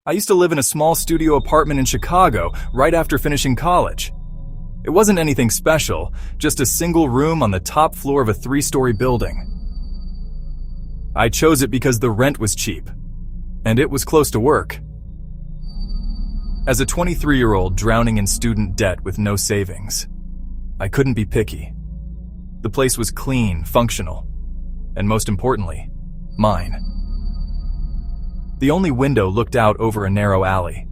I used to live in a small studio apartment in Chicago right after finishing college. It wasn't anything special, just a single room on the top floor of a 3-story building. I chose it because the rent was cheap, and it was close to work. As a 23-year-old drowning in student debt with no savings, I couldn't be picky. The place was clean, functional, and most importantly, mine. The only window looked out over a narrow alley.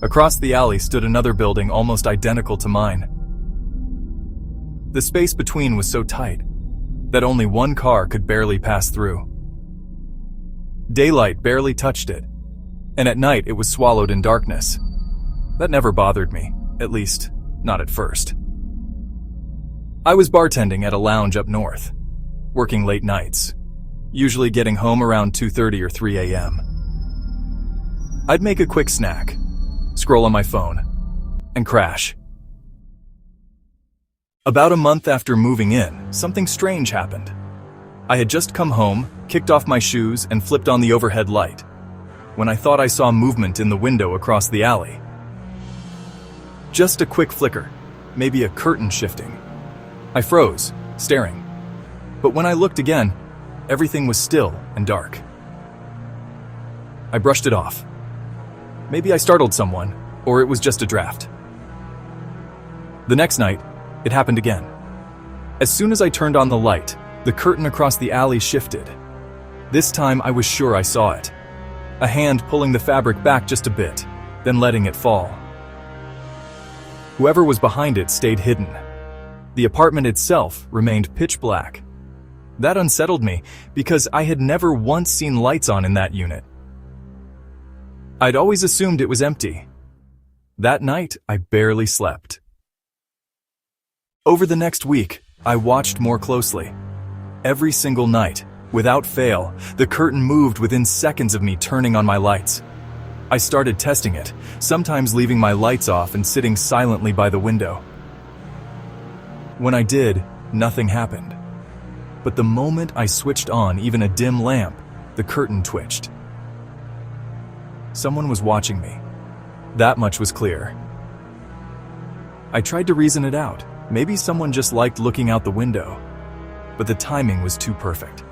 Across the alley stood another building almost identical to mine. The space between was so tight that only one car could barely pass through. Daylight barely touched it, and at night it was swallowed in darkness. That never bothered me, at least, not at first. I was bartending at a lounge up north, working late nights, usually getting home around 2:30 or 3 a.m. I'd make a quick snack, scroll on my phone, and crash. About a month after moving in, something strange happened. I had just come home, kicked off my shoes, and flipped on the overhead light, when I thought I saw movement in the window across the alley. Just a quick flicker, maybe a curtain shifting. I froze, staring. But when I looked again, everything was still and dark. I brushed it off. Maybe I startled someone, or it was just a draft. The next night, it happened again. As soon as I turned on the light, the curtain across the alley shifted. This time I was sure I saw it. A hand pulling the fabric back just a bit, then letting it fall. Whoever was behind it stayed hidden. The apartment itself remained pitch black. That unsettled me because I had never once seen lights on in that unit. I'd always assumed it was empty. That night, I barely slept. Over the next week, I watched more closely. Every single night, without fail, the curtain moved within seconds of me turning on my lights. I started testing it, sometimes leaving my lights off and sitting silently by the window. When I did, nothing happened. But the moment I switched on even a dim lamp, the curtain twitched. Someone was watching me. That much was clear. I tried to reason it out. Maybe someone just liked looking out the window. But the timing was too perfect.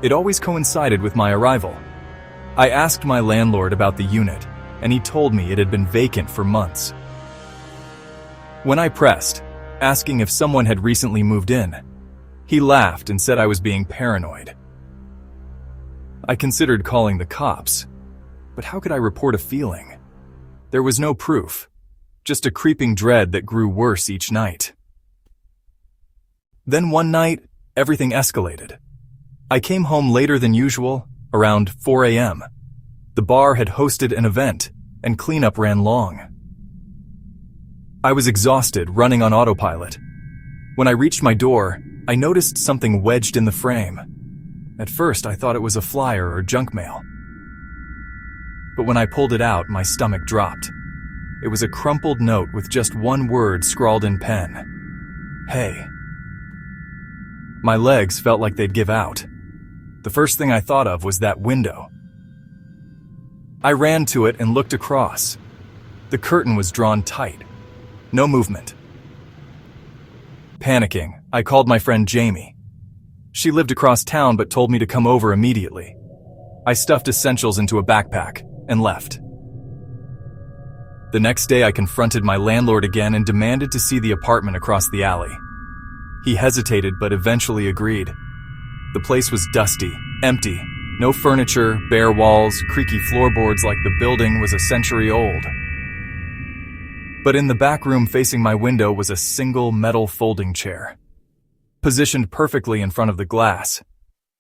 It always coincided with my arrival. I asked my landlord about the unit, and he told me it had been vacant for months. When I pressed, asking if someone had recently moved in, he laughed and said I was being paranoid. I considered calling the cops, but how could I report a feeling? There was no proof, just a creeping dread that grew worse each night. Then one night, everything escalated. I came home later than usual, around 4 a.m. The bar had hosted an event, and cleanup ran long. I was exhausted, running on autopilot. When I reached my door, I noticed something wedged in the frame. At first, I thought it was a flyer or junk mail. But when I pulled it out, my stomach dropped. It was a crumpled note with just one word scrawled in pen. Hey. My legs felt like they'd give out. The first thing I thought of was that window. I ran to it and looked across. The curtain was drawn tight. No movement. Panicking, I called my friend Jamie. She lived across town but told me to come over immediately. I stuffed essentials into a backpack and left. The next day I confronted my landlord again and demanded to see the apartment across the alley. He hesitated but eventually agreed. The place was dusty, empty, no furniture, bare walls, creaky floorboards like the building was a century old. But in the back room facing my window was a single metal folding chair. Positioned perfectly in front of the glass,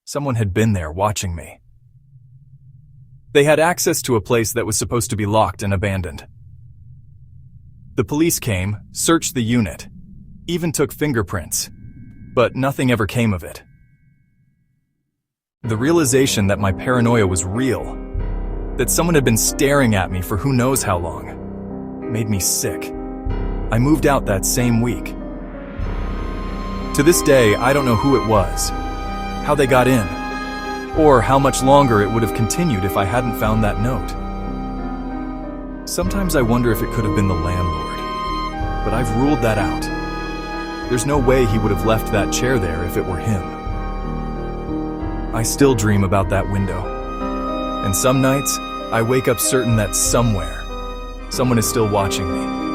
someone had been there watching me. They had access to a place that was supposed to be locked and abandoned. The police came, searched the unit, even took fingerprints, but nothing ever came of it. The realization that my paranoia was real, that someone had been staring at me for who knows how long, made me sick. I moved out that same week. To this day, I don't know who it was, how they got in, or how much longer it would have continued if I hadn't found that note. Sometimes I wonder if it could have been the landlord, but I've ruled that out. There's no way he would have left that chair there if it were him. I still dream about that window, and some nights I wake up certain that somewhere, someone is still watching me.